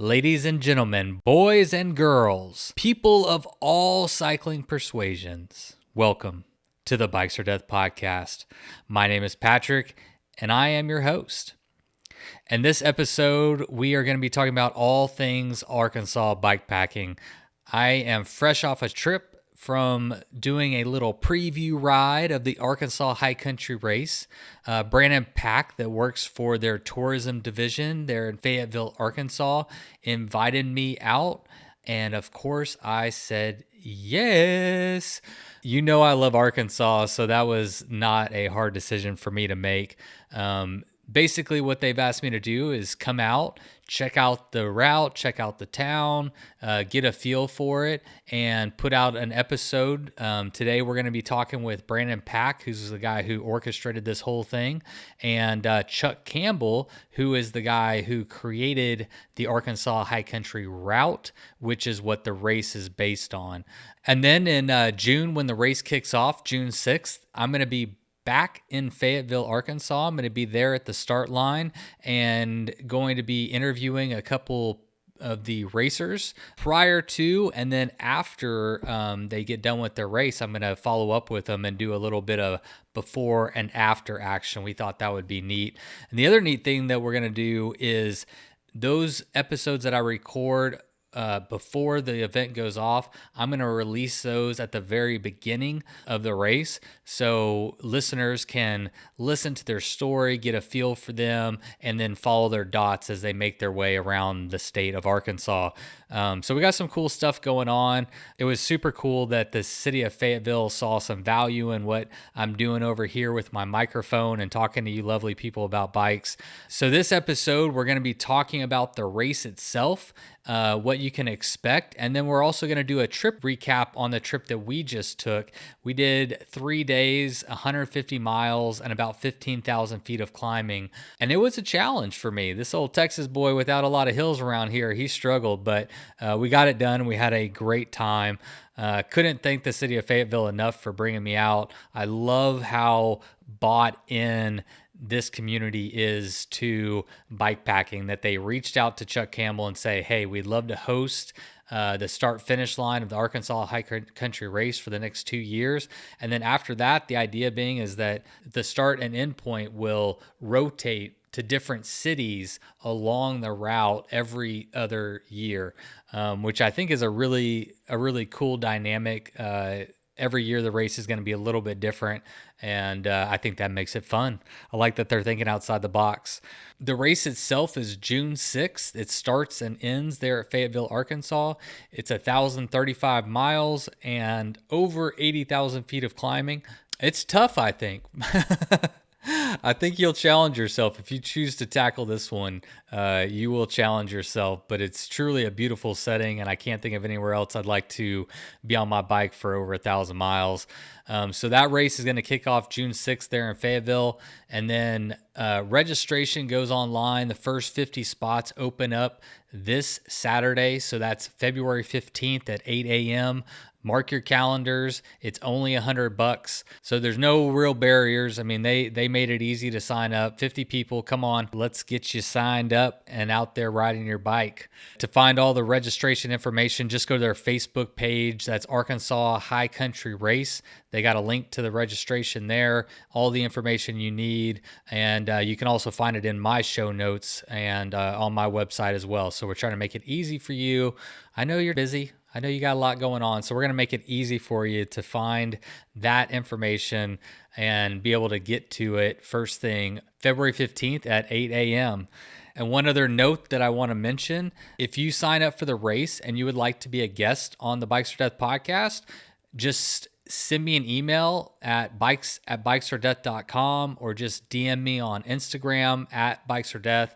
Ladies and gentlemen, boys and girls, people of all cycling persuasions, welcome to the Bikes or Death podcast. My name is Patrick, and I am your host. In this episode, we are going to be talking about all things Arkansas bikepacking. I am fresh off a trip from doing a little preview ride of the Arkansaw High Country Race. Brannon Pack, that works for their tourism division there in Fayetteville, Arkansas, invited me out. And of course, I said yes. You know I love Arkansas, so that was not a hard decision for me to make. Basically, what they've asked me to do is come out, check out the route, check out the town, get a feel for it, and put out an episode. Today, we're going to be talking with Brannon Pack, who's the guy who orchestrated this whole thing, and Chuck Campbell, who is the guy who created the Arkansas High Country route, which is what the race is based on. And then in June, when the race kicks off, June 6th, I'm going to be back in Fayetteville, Arkansas. I'm going to be there at the start line and going to be interviewing a couple of the racers prior to and then after they get done with their race. I'm going to follow up with them and do a little bit of before and after action. We thought that would be neat. And the other neat thing that we're going to do is those episodes that I record before the event goes off, I'm going to release those at the very beginning of the race so listeners can listen to their story, get a feel for them, and then follow their dots as they make their way around the state of Arkansas. So we got some cool stuff going on. It was super cool that the city of Fayetteville saw some value in what I'm doing over here with my microphone and talking to you lovely people about bikes. So this episode, we're going to be talking about the race itself, what you can expect. And then we're also going to do a trip recap on the trip that we just took. We did 3 days, 150 miles, and about 15,000 feet of climbing. And it was a challenge for me. This old Texas boy without a lot of hills around here, he struggled, but we got it done. We had a great time. Couldn't thank the city of Fayetteville enough for bringing me out. I love how bought in this community is to bikepacking, that they reached out to Chuck Campbell and say, hey, we'd love to host the start-finish line of the Arkansas High Country Race for the next 2 years. And then after that, the idea being is that the start and end point will rotate to different cities along the route every other year, which I think is a really cool dynamic. Every year the race is going to be a little bit different, and I think that makes it fun. I like that they're thinking outside the box. The race itself is June 6th. It starts and ends there at Fayetteville, Arkansas. It's 1,035 miles and over 80,000 feet of climbing. It's tough, I think. I think you'll challenge yourself. If you choose to tackle this one, you will challenge yourself, but it's truly a beautiful setting, and I can't think of anywhere else I'd like to be on my bike for over 1,000 miles. So that race is going to kick off June 6th there in Fayetteville, and then registration goes online. The first 50 spots open up this Saturday, so that's February 15th at 8 a.m. Mark your calendars. It's only $100. So there's no real barriers. I mean, they made it easy to sign up. 50 people, come on, let's get you signed up and out there riding your bike. To find all the registration information, just go to their Facebook page. That's Arkansas High Country Race. They got a link to the registration there, all the information you need. And you can also find it in my show notes and on my website as well. So we're trying to make it easy for you. I know you're busy. I know you got a lot going on, so we're going to make it easy for you to find that information and be able to get to it first thing February 15th at 8 a.m. And one other note that I want to mention, if you sign up for the race and you would like to be a guest on the Bikes or Death podcast, just send me an email at bikes@bikesfordeath.com or just DM me on Instagram at bikesfordeath.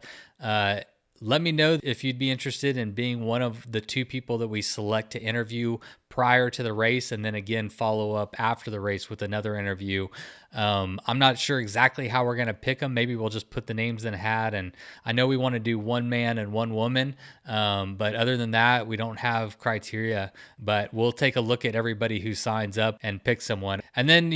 Let me know if you'd be interested in being one of the 2 people that we select to interview prior to the race and then again follow up after the race with another interview. I'm not sure exactly how we're going to pick them. Maybe we'll just put the names in a hat. And I know we want to do one man and one woman. But other than that, we don't have criteria. But we'll take a look at everybody who signs up and pick someone. And then,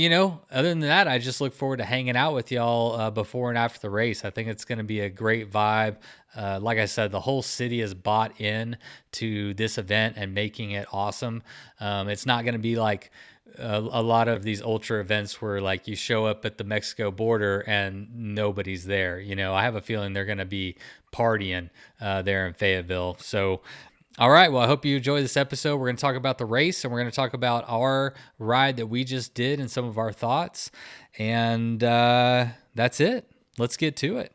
other than that, I just look forward to hanging out with y'all before and after the race. I think it's going to be a great vibe. Like I said, the whole city is bought in to this event and making it awesome. It's not going to be like a lot of these ultra events where like you show up at the Mexico border and nobody's there. I have a feeling they're going to be partying there in Fayetteville. So, all right. Well, I hope you enjoy this episode. We're going to talk about the race and we're going to talk about our ride that we just did and some of our thoughts. And that's it. Let's get to it.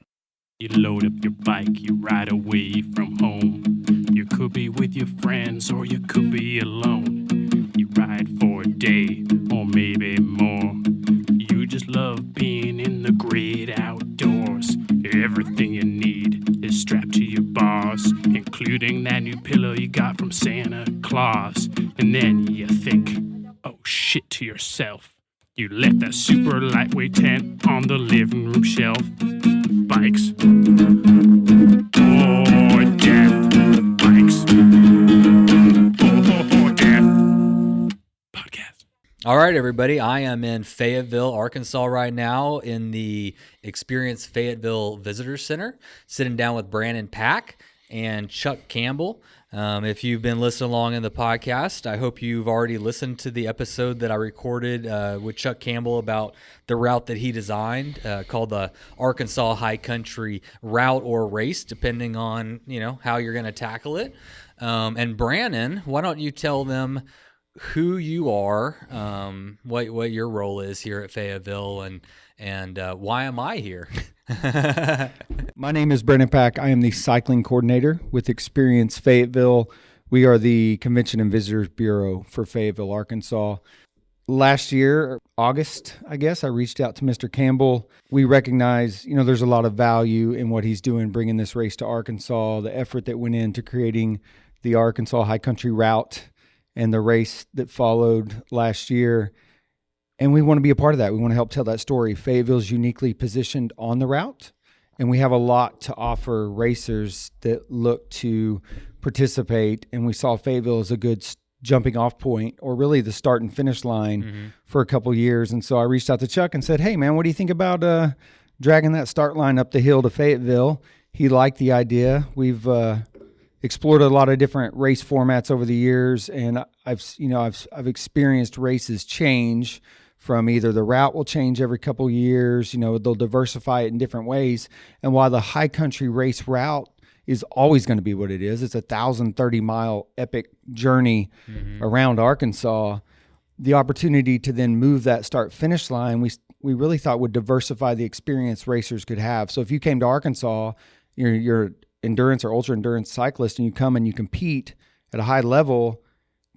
You load up your bike, you ride away from home. You could be with your friends or you could be alone. You ride for a day or maybe more. You just love being in the great outdoors. Everything you need is strapped to your bars, including that new pillow you got from Santa Claus. And then you think, oh shit, to yourself. You left that super lightweight tent on the living room shelf. Bikes or death. Bikes or death. Podcast. All right, everybody. I am in Fayetteville, Arkansas right now in the Experience Fayetteville Visitor Center, sitting down with Brannon Pack and Chuck Campbell. If you've been listening along in the podcast, I hope you've already listened to the episode that I recorded with Chuck Campbell about the route that he designed called the Arkansaw High Country Route or Race, depending on, how you're going to tackle it. And Brannon, why don't you tell them who you are, what your role is here at Fayetteville, and why am I here? My name is Brannon Pack. I am the cycling coordinator with Experience Fayetteville. We are the Convention and Visitors Bureau for Fayetteville, Arkansas. Last year, August, I guess, I reached out to Mr. Campbell. We recognize, there's a lot of value in what he's doing, bringing this race to Arkansas, the effort that went into creating the Arkansaw High Country Route and the race that followed last year. And we want to be a part of that. We want to help tell that story. Fayetteville is uniquely positioned on the route, and we have a lot to offer racers that look to participate. And we saw Fayetteville as a good jumping off point, or really the start and finish line for a couple years. And so I reached out to Chuck and said, hey, man, what do you think about dragging that start line up the hill to Fayetteville? He liked the idea. We've explored a lot of different race formats over the years, and I've experienced races change from either the route will change every couple years, they'll diversify it in different ways. And while the high country race route is always going to be what it is, it's a 1,030-mile epic journey around Arkansas, the opportunity to then move that start-finish line, we really thought would diversify the experience racers could have. So if you came to Arkansas, you're endurance or ultra-endurance cyclist, and you come and you compete at a high level,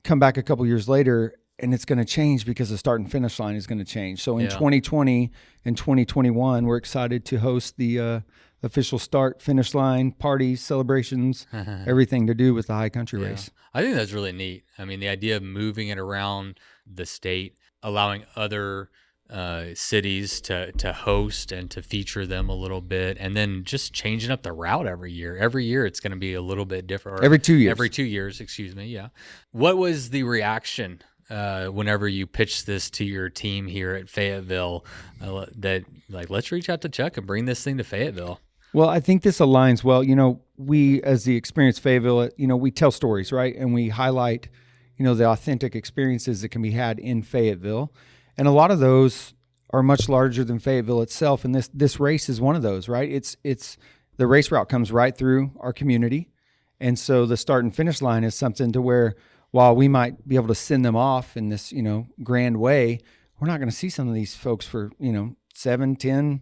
come back a couple years later, and it's going to change because the start and finish line is going to change. So in 2020 and 2021, we're excited to host the official start, finish line, parties, celebrations, everything to do with the high country race. I think that's really neat. I mean, the idea of moving it around the state, allowing other cities to host and to feature them a little bit, and then just changing up the route every year. Every year it's going to be a little bit different. Every 2 years. Every 2 years, excuse me, yeah. What was the reaction whenever you pitched this to your team here at Fayetteville, that like, let's reach out to Chuck and bring this thing to Fayetteville? Well, I think this aligns well. We, as the Experience Fayetteville, we tell stories, right? And we highlight, the authentic experiences that can be had in Fayetteville. And a lot of those are much larger than Fayetteville itself. And this race is one of those, right? It's the race route comes right through our community. And so the start and finish line is something to where, while we might be able to send them off in this, grand way, we're not going to see some of these folks for, 7, 10,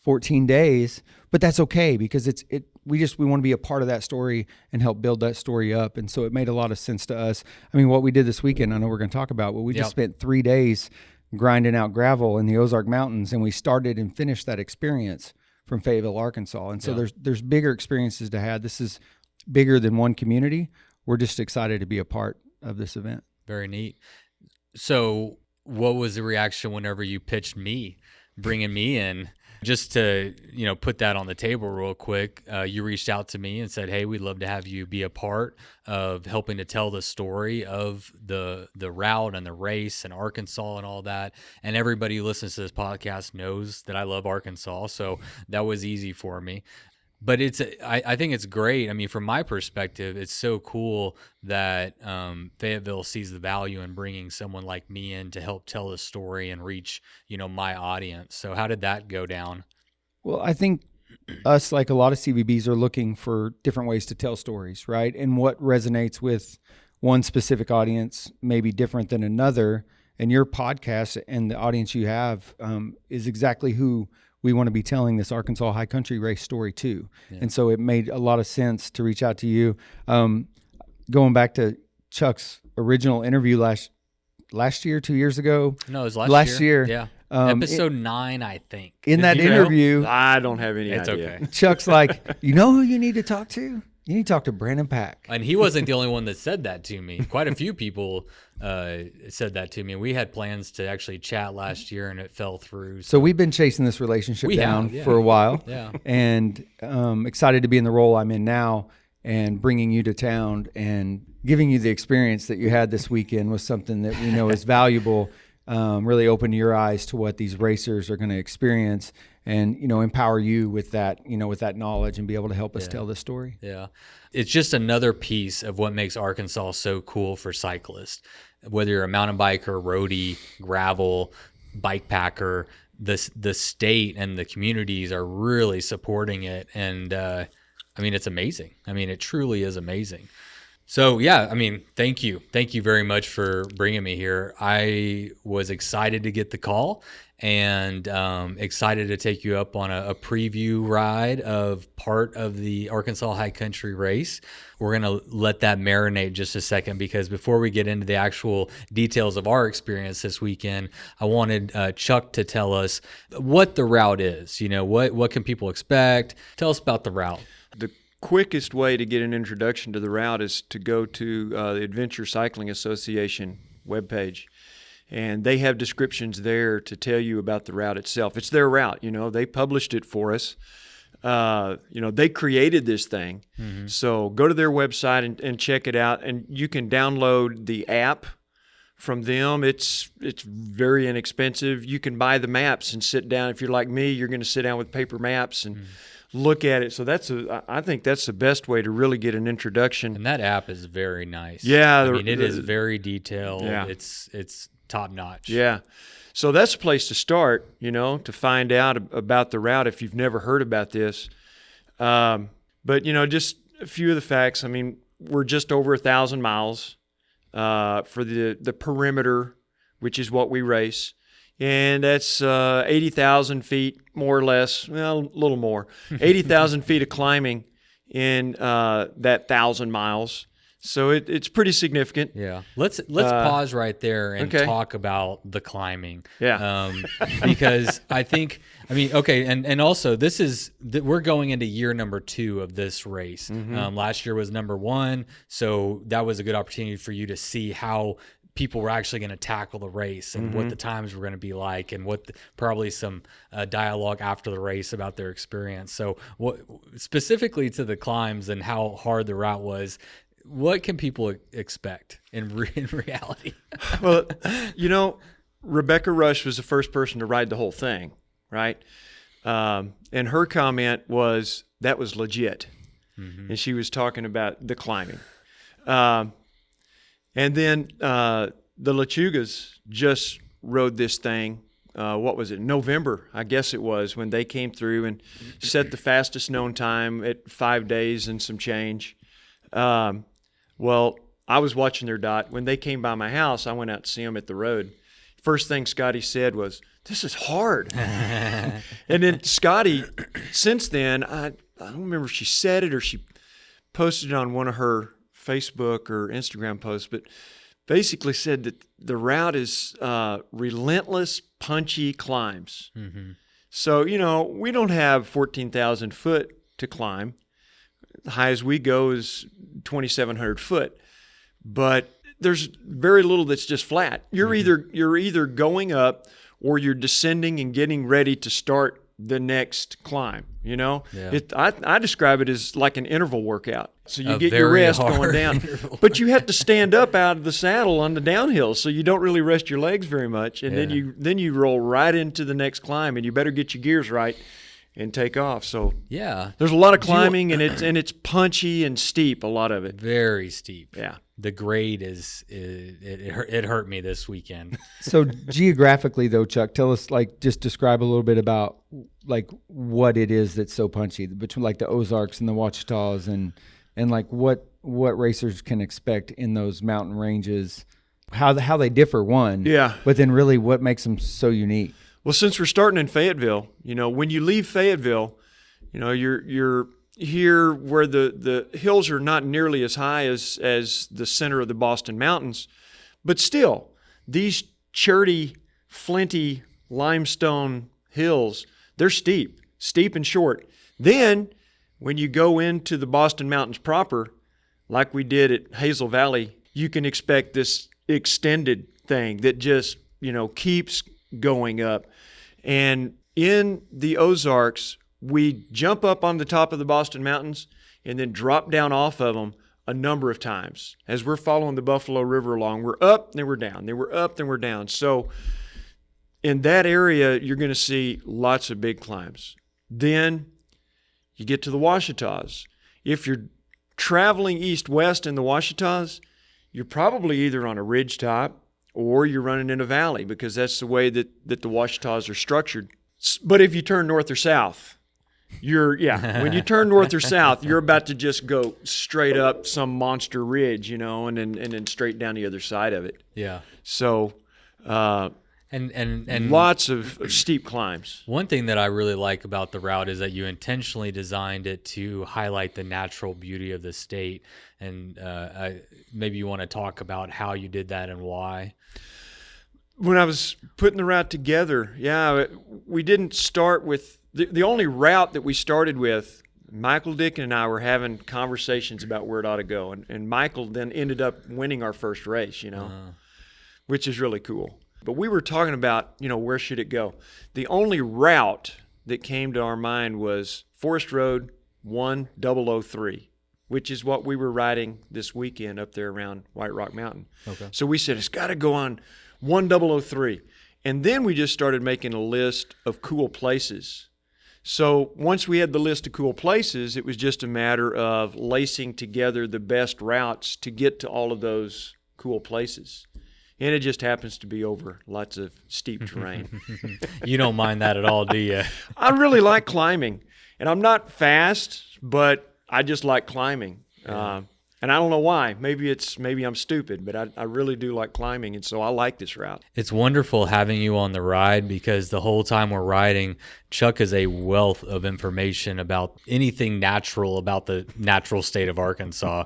14 days, but that's okay because we want to be a part of that story and help build that story up. And so it made a lot of sense to us. I mean, what we did this weekend, I know we're going to talk about, but we just spent 3 days grinding out gravel in the Ozark Mountains, and we started and finished that experience from Fayetteville, Arkansas. And so there's bigger experiences to have. This is bigger than one community. We're just excited to be a part of this event. Very neat. So what was the reaction whenever you pitched me, bringing me in? Just to, put that on the table real quick, you reached out to me and said, hey, we'd love to have you be a part of helping to tell the story of the route and the race and Arkansas and all that. And everybody who listens to this podcast knows that I love Arkansas, so that was easy for me. But I think it's great. I mean, from my perspective, it's so cool that Fayetteville sees the value in bringing someone like me in to help tell the story and reach, my audience. So how did that go down? Well, I think us, like a lot of CVBs, are looking for different ways to tell stories, right? And what resonates with one specific audience may be different than another. And your podcast and the audience you have is exactly who we want to be telling this Arkansaw High Country Race story to. Yeah. And so it made a lot of sense to reach out to you. Going back to Chuck's original interview last year, 2 years ago. No, it was last year. Yeah. Episode 9, I think. In that interview. I don't have any idea. Okay. Chuck's like, you know who you need to talk to? You need to talk to Brannon Pack. And he wasn't the only one that said that to me. Quite a few people said that to me. We had plans to actually chat last year, and it fell through. So we've been chasing this relationship down for a while. Yeah. And excited to be in the role I'm in now and bringing you to town and giving you the experience that you had this weekend was something that we know is valuable. Really open your eyes to what these racers are going to experience and, empower you with that, with that knowledge and be able to help us tell the story. Yeah. It's just another piece of what makes Arkansas so cool for cyclists. Whether you're a mountain biker, roadie, gravel, bike packer, the state and the communities are really supporting it. And, it's amazing. It truly is amazing. So, thank you. Thank you very much for bringing me here. I was excited to get the call and excited to take you up on a preview ride of part of the Arkansaw High Country Race. We're going to let that marinate just a second because before we get into the actual details of our experience this weekend, I wanted Chuck to tell us what the route is. What can people expect? Tell us about the route. The quickest way to get an introduction to the route is to go to the Adventure Cycling Association webpage. And they have descriptions there to tell you about the route itself. It's their route, they published it for us. They created this thing. Mm-hmm. So go to their website and check it out. And you can download the app from them. It's very inexpensive. You can buy the maps and sit down. If you're like me, you're going to sit down with paper maps and look at it. So I think that's the best way to really get an introduction. And that app is very nice. Yeah. It is very detailed. Yeah. It's top notch. Yeah. So that's a place to start, to find out about the route if you've never heard about this. But, just a few of the facts. We're just over 1,000 miles for the perimeter, which is what we race. And that's 80,000 feet, more or less, well, a little more, 80,000 feet of climbing in that 1,000 miles. So it's pretty significant. Yeah. Let's pause right there and talk about the climbing. Yeah. Because I think, and also we're going into year number 2 of this race. Mm-hmm. Last year was number 1. So that was a good opportunity for you to see how people were actually going to tackle the race and what the times were going to be like and probably some dialogue after the race about their experience. So what specifically to the climbs and how hard the route was, what can people expect in reality? Well, Rebecca Rush was the first person to ride the whole thing, right? And her comment was, that was legit. Mm-hmm. And she was talking about the climbing. And then the Lechugas just rode this thing, what was it, November, I guess it was, when they came through and set the fastest known time at 5 days and some change. Well, I was watching their dot. When they came by my house, I went out to see them at the road. First thing Scotty said was, "This is hard." And then Scotty, since then, I don't remember if she said it or she posted it on one of her Facebook or Instagram posts, but basically said that the route is relentless, punchy climbs. Mm-hmm. So, we don't have 14,000 foot to climb. The highest we go is 2,700 foot. But there's very little that's just flat. You're either going up or you're descending and getting ready to start the next climb. Yeah. I describe it as like an interval workout. So you get your very rest hard going down, but you have to stand up out of the saddle on the downhill, so you don't really rest your legs very much, and then you roll right into the next climb, and you better get your gears right and take off. So there's a lot of climbing, and it's punchy and steep. A lot of it very steep. Yeah, the grade it hurt me this weekend. So geographically, though, Chuck, tell us, like, just describe a little bit about like what it is that's so punchy between like the Ozarks and the Ouachitas, and like what racers can expect in those mountain ranges, how they differ, but then really what makes them so unique. Well, since we're starting in Fayetteville, when you leave Fayetteville, you're here where the hills are not nearly as high as the center of the Boston Mountains, but still, these cherty, flinty limestone hills, they're steep and short. Then, when you go into the Boston Mountains proper, like we did at Hazel Valley, you can expect this extended thing that just, keeps going up. And in the Ozarks, we jump up on the top of the Boston Mountains and then drop down off of them a number of times. As we're following the Buffalo River along, we're up, then we're down, then we're up, then we're down. So in that area, you're going to see lots of big climbs. Then you get to the Ouachitas. If you're traveling east-west in the Ouachitas, you're probably either on a ridge top or you're running in a valley, because that's the way that the Ouachitas are structured. But if you turn north or south, when you turn north or south, you're about to just go straight up some monster ridge, and then straight down the other side of it. Yeah. So, and lots of steep climbs. One thing that I really like about the route is that you intentionally designed it to highlight the natural beauty of the state. And maybe you want to talk about how you did that and why. When I was putting the route together, we didn't start with the only route that we started with. Michael Dicken and I were having conversations about where it ought to go, and Michael then ended up winning our first race, which is really cool. But we were talking about, where should it go? The only route that came to our mind was Forest Road 1003, which is what we were riding this weekend up there around White Rock Mountain. Okay. So we said, it's got to go on 1003. And then we just started making a list of cool places. So once we had the list of cool places, it was just a matter of lacing together the best routes to get to all of those cool places. And it just happens to be over lots of steep terrain. You don't mind that at all, do you? I really like climbing. And I'm not fast, but I just like climbing. Yeah. And I don't know why. Maybe I'm stupid, but I really do like climbing, and so I like this route. It's wonderful having you on the ride, because the whole time we're riding, Chuck is a wealth of information about anything natural about the natural state of Arkansas,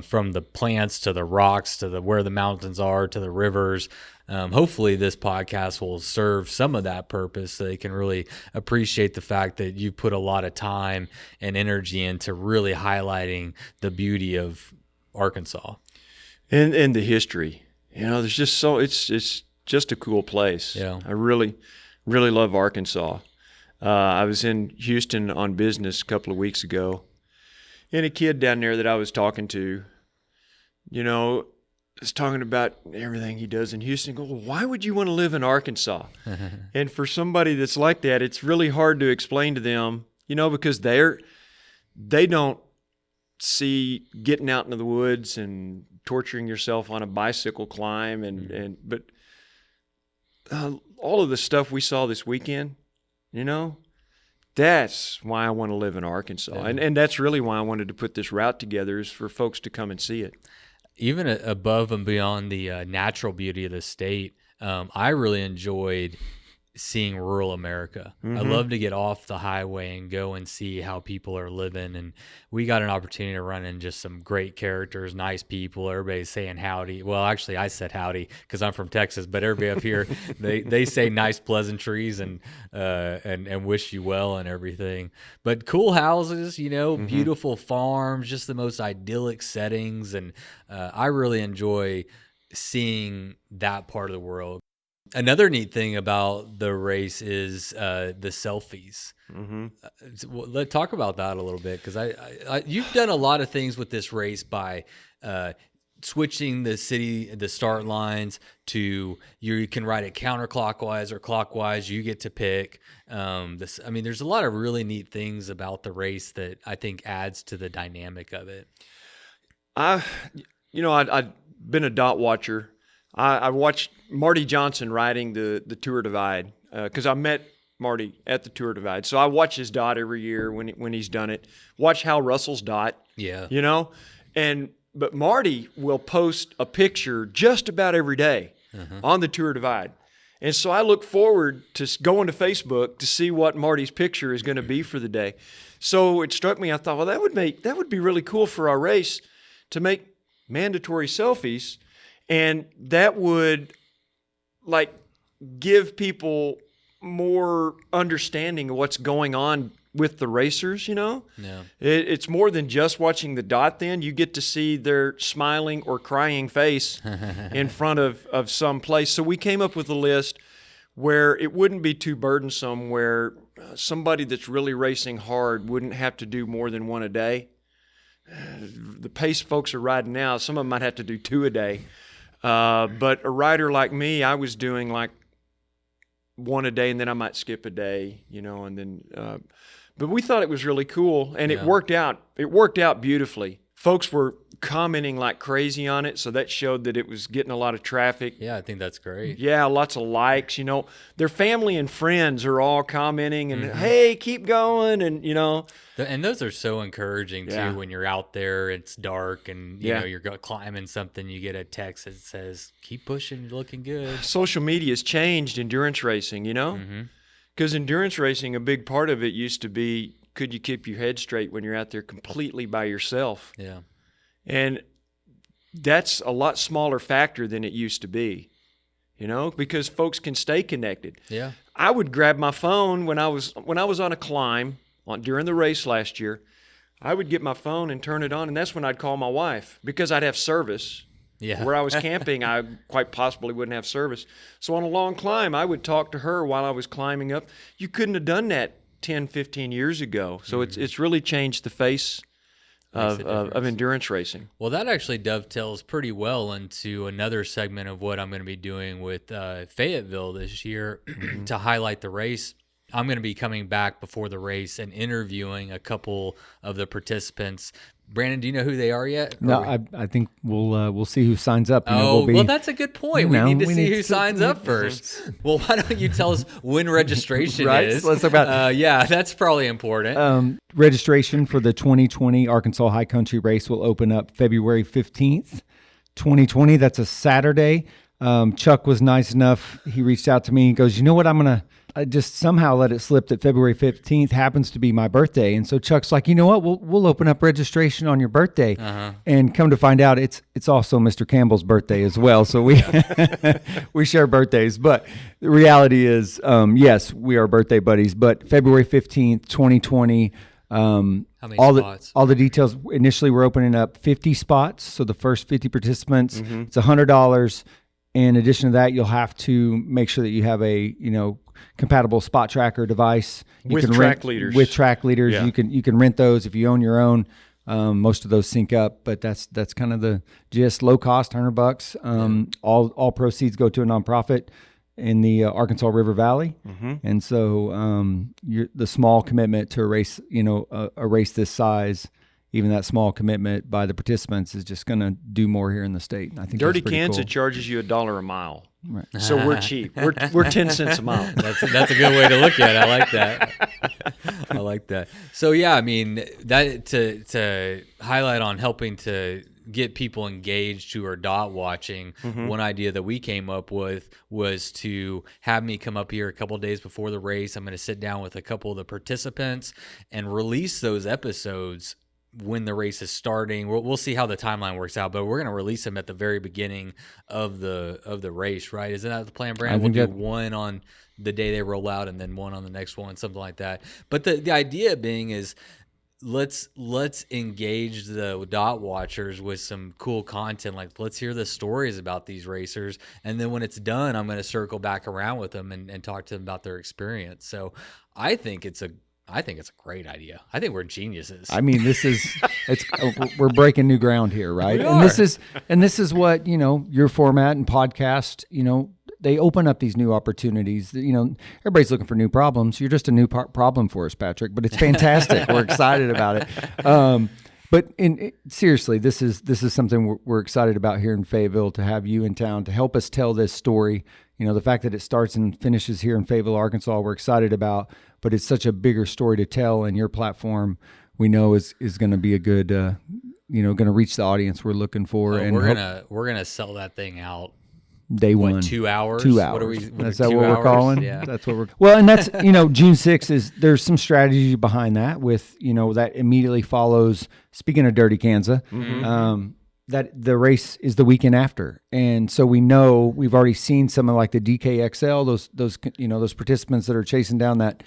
from the plants to the rocks to where the mountains are to the rivers. Hopefully this podcast will serve some of that purpose, so they can really appreciate the fact that you put a lot of time and energy into really highlighting the beauty of Arkansas. And the history. There's just it's just a cool place. Yeah. I really, really love Arkansas. I was in Houston on business a couple of weeks ago, and a kid down there that I was talking to, is talking about everything he does in Houston. Go, well, why would you want to live in Arkansas? And for somebody that's like that, it's really hard to explain to them, because they don't see getting out into the woods and torturing yourself on a bicycle climb but all of the stuff we saw this weekend, that's why I want to live in Arkansas. Yeah. And that's really why I wanted to put this route together, is for folks to come and see it. Even above and beyond the natural beauty of the state, I really enjoyed seeing rural America. I love to get off the highway and go and see how people are living. And we got an opportunity to run in just some great characters, nice people. Everybody's saying howdy. Well, actually, I said howdy because I'm from Texas, but everybody up here, they say nice pleasantries and wish you well and everything. But cool houses, beautiful farms, just the most idyllic settings. And I really enjoy seeing that part of the world. Another neat thing about the race is the selfies. Let's talk about that a little bit, because you've done a lot of things with this race by switching the start lines to you can ride it counterclockwise or clockwise. You get to pick. There's a lot of really neat things about the race that I think adds to the dynamic of it. I've been a dot watcher. I watched Marty Johnson riding the Tour Divide because I met Marty at the Tour Divide. So I watch his dot every year when he's done it. Watch Hal Russell's dot. Yeah. But Marty will post a picture just about every day on the Tour Divide. And so I look forward to going to Facebook to see what Marty's picture is going to be for the day. So it struck me, I thought, well, that would be really cool for our race to make mandatory selfies. And that would give people more understanding of what's going on with the racers, Yeah. It's more than just watching the dot then. You get to see their smiling or crying face in front of some place. So we came up with a list where it wouldn't be too burdensome, where somebody that's really racing hard wouldn't have to do more than one a day. The pace folks are riding now, some of them might have to do 2 a day. But a rider like me, I was doing 1 a day, and then I might skip a day, and then. But we thought it was really cool, and it worked out. It worked out beautifully. Folks were commenting like crazy on it, so that showed that it was getting a lot of traffic. Yeah, I think that's great. Yeah, lots of likes. Their family and friends are all commenting, and hey, keep going, and And those are so encouraging too. When you're out there, it's dark, and you're climbing something, you get a text that says, "Keep pushing, you're looking good." Social media has changed endurance racing, because endurance racing, a big part of it used to be, could you keep your head straight when you're out there completely by yourself? Yeah. And that's a lot smaller factor than it used to be, because folks can stay connected. Yeah. I would grab my phone when I was on a climb during the race last year. I would get my phone and turn it on, and that's when I'd call my wife, because I'd have service. Yeah. Where I was camping, I quite possibly wouldn't have service. So on a long climb, I would talk to her while I was climbing up. You couldn't have done that 10, 15 years ago. So it's really changed the face of endurance racing. Well, that actually dovetails pretty well into another segment of what I'm going to be doing with Fayetteville this year to highlight the race. I'm going to be coming back before the race and interviewing a couple of the participants. Brannon, do you know who they are yet? No, I think we'll see who signs up. Well, that's a good point. We need to see who signs up first. Well, why don't you tell us when registration is? So let's talk about. That's probably important. Registration for the 2020 Arkansaw High Country Race will open up February 15th, 2020. That's a Saturday. Chuck was nice enough. He reached out to me. He goes, "You know what? I just somehow let it slip that February 15th happens to be my birthday." And so Chuck's like, "You know what? We'll open up registration on your birthday." And come to find out, it's also Mr. Campbell's birthday as well. So we share birthdays. But the reality is, yes, we are birthday buddies. But February 15th, 2020. How many spots? All the details. Initially, we're opening up 50 spots. So the first 50 participants, it's $100. In addition to that, you'll have to make sure that you have a compatible spot tracker device. With track leaders. Yeah. You can rent those if you own your own. Most of those sync up, but that's kind of the gist. Low cost, $100. All proceeds go to a nonprofit in the Arkansas River Valley, and so the small commitment to a race, a race this size. Even that small commitment by the participants is just going to do more here in the state. I think Dirty that's Kansas cool. charges you $1 a mile, right. So we're cheap. We're 10 cents a mile. That's a good way to look at it. I like that. I like that. So yeah, I mean that to highlight on helping to get people engaged who are dot watching, one idea that we came up with was to have me come up here a couple of days before the race. I'm going to sit down with a couple of the participants and release those episodes when the race is starting. We'll see how the timeline works out, but we're going to release them at the very beginning of the race, right? Isn't that the plan, Brandon? We'll do one on the day they roll out and then one on the next one, something like that. But the idea being is let's engage the dot watchers with some cool content. Like, let's hear the stories about these racers, and then when it's done, I'm going to circle back around with them and talk to them about their experience. So I think it's a great idea. I think we're geniuses. I mean, we're breaking new ground here, right? We and are. this is what, your format and podcast, they open up these new opportunities. Everybody's looking for new problems. You're just a new problem for us, Patrick, but it's fantastic. We're excited about it. But seriously, this is something we're excited about here in Fayetteville, to have you in town to help us tell this story. The fact that it starts and finishes here in Fayetteville, Arkansas, we're excited about, but it's such a bigger story to tell, and your platform, we know, is going to be a good, going to reach the audience we're looking for. So and we're gonna sell that thing out day one. 2 hours? 2 hours. What are we? Is that 2 what we're hours? calling? Yeah. That's what we're. Well, and that's June 6th there's some strategy behind that. With that immediately follows. Speaking of Dirty Kansas, that the race is the weekend after, and so we know we've already seen some of like the DKXL, those participants that are chasing down that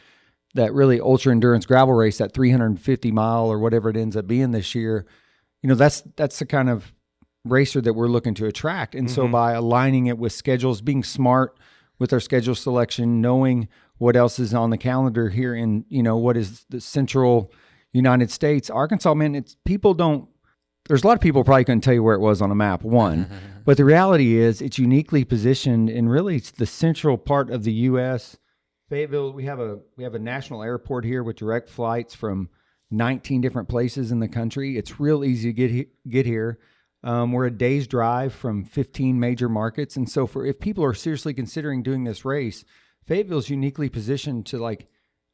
really ultra endurance gravel race, that 350 mile or whatever it ends up being this year. That's the kind of racer that we're looking to attract. And so by aligning it with schedules, being smart with our schedule selection, knowing what else is on the calendar here in, what is the central United States, Arkansas, man, there's a lot of people probably couldn't tell you where it was on a map, one, but the reality is it's uniquely positioned in really it's the central part of the U.S. Fayetteville, we have a national airport here with direct flights from 19 different places in the country. It's real easy to get here. We're a day's drive from 15 major markets. And so if people are seriously considering doing this race, Fayetteville's uniquely positioned to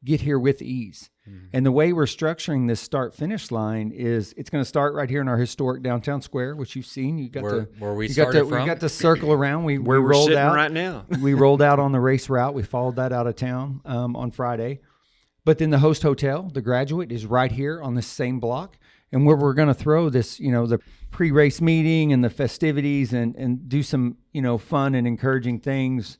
get here with ease. And the way we're structuring this start-finish line is it's going to start right here in our historic downtown square, which you've seen. You got where we started from. We got to circle around. Where we we're rolled sitting out right now. We rolled out on the race route. We followed that out of town on Friday. But then the host hotel, the Graduate, is right here on this same block. And where we're going to throw this, the pre-race meeting and the festivities and do some, fun and encouraging things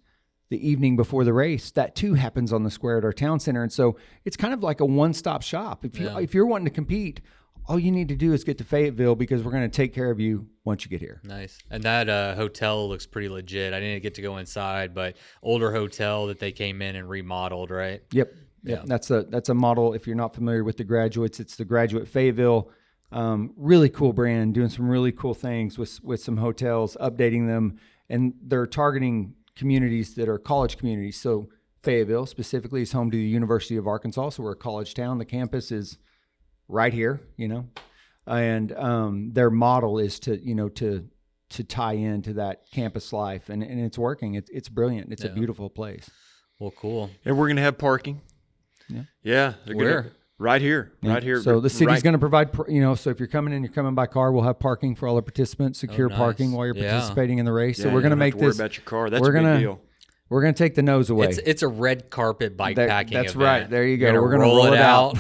the evening before the race, that too happens on the square at our town center. And so it's kind of like a one-stop shop. If you're wanting to compete, all you need to do is get to Fayetteville, because we're going to take care of you once you get here. Nice. And that hotel looks pretty legit. I didn't get to go inside, but older hotel that they came in and remodeled, right? Yep. Yeah. That's a model. If you're not familiar with the Graduates, it's the Graduate Fayetteville. Really cool brand, doing some really cool things with some hotels, updating them, and they're targeting communities that are college communities. So Fayetteville specifically is home to the University of Arkansas, so we're a college town. The campus is right here, and their model is to tie into that campus life, and it's working. It's brilliant. It's a beautiful place. Well, cool. And we're going to have parking. Yeah. Where? Right here. So the city's going to provide, so if you're coming by car, we'll have parking for all the participants, secure nice. parking while you're participating in the race. Yeah, so we're going to make this. this. Worry about your car. That's a big deal. We're going to take the nose away. It's a red carpet bike packing That's event. right. There you go. We're going to roll it out.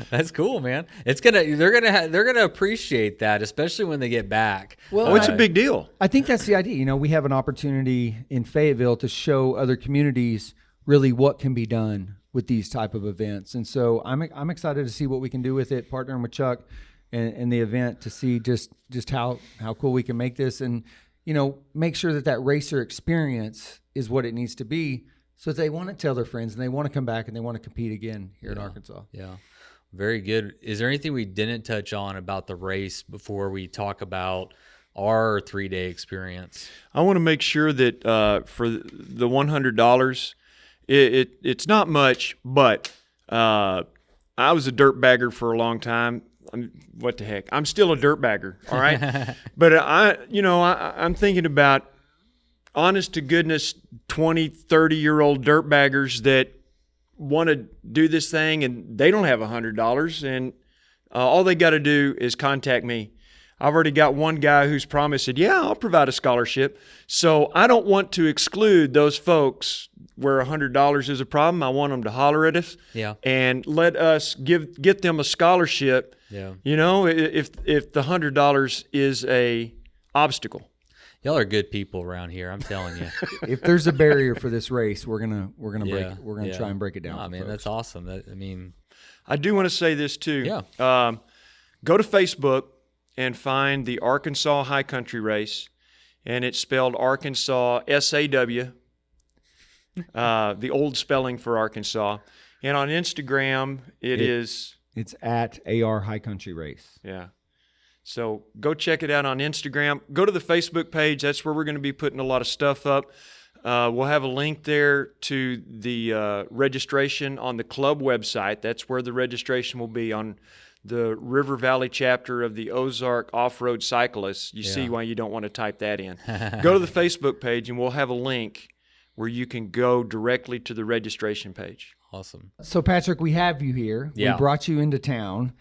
That's cool, man. They're gonna appreciate that, especially when they get back. Well, it's a big deal. I think that's the idea. We have an opportunity in Fayetteville to show other communities really what can be done with these type of events. And so I'm excited to see what we can do with it, partnering with Chuck and the event to see just how cool we can make this, and make sure that racer experience is what it needs to be, so that they want to tell their friends and they want to come back and they want to compete again here in Arkansas. Yeah. Very good. Is there anything we didn't touch on about the race before we talk about our 3-day experience? I want to make sure that for the $100, it's not much, but I was a dirt bagger for a long time. What the heck? I'm still a dirt bagger, all right? But I'm thinking about honest to goodness 20, 30-year-old dirt baggers that want to do this thing and they don't have $100, and all they got to do is contact me. I've already got one guy who's promised, said, yeah, I'll provide a scholarship. So I don't want to exclude those folks where $100 is a problem. I want them to holler at us and let us get them a scholarship. Yeah. You know, if the $100 is a obstacle. Y'all are good people around here, I'm telling you. If there's a barrier for this race, we're gonna break it. We're gonna try and break it down. I mean, that's awesome. I do want to say this too. Yeah. Go to Facebook and find the Arkansaw High Country Race, and it's spelled Arkansaw SAW, the old spelling for Arkansas. And on Instagram, it's at AR High Country Race. Yeah. So go check it out on Instagram. Go to the Facebook page. That's where we're going to be putting a lot of stuff up. We'll have a link there to the registration on the club website. That's where the registration will be, on the River Valley chapter of the Ozark Off-Road Cyclists. You see why you don't want to type that in. Go to the Facebook page, and we'll have a link where you can go directly to the registration page. Awesome. So, Patrick, we have you here. Yeah. We brought you into town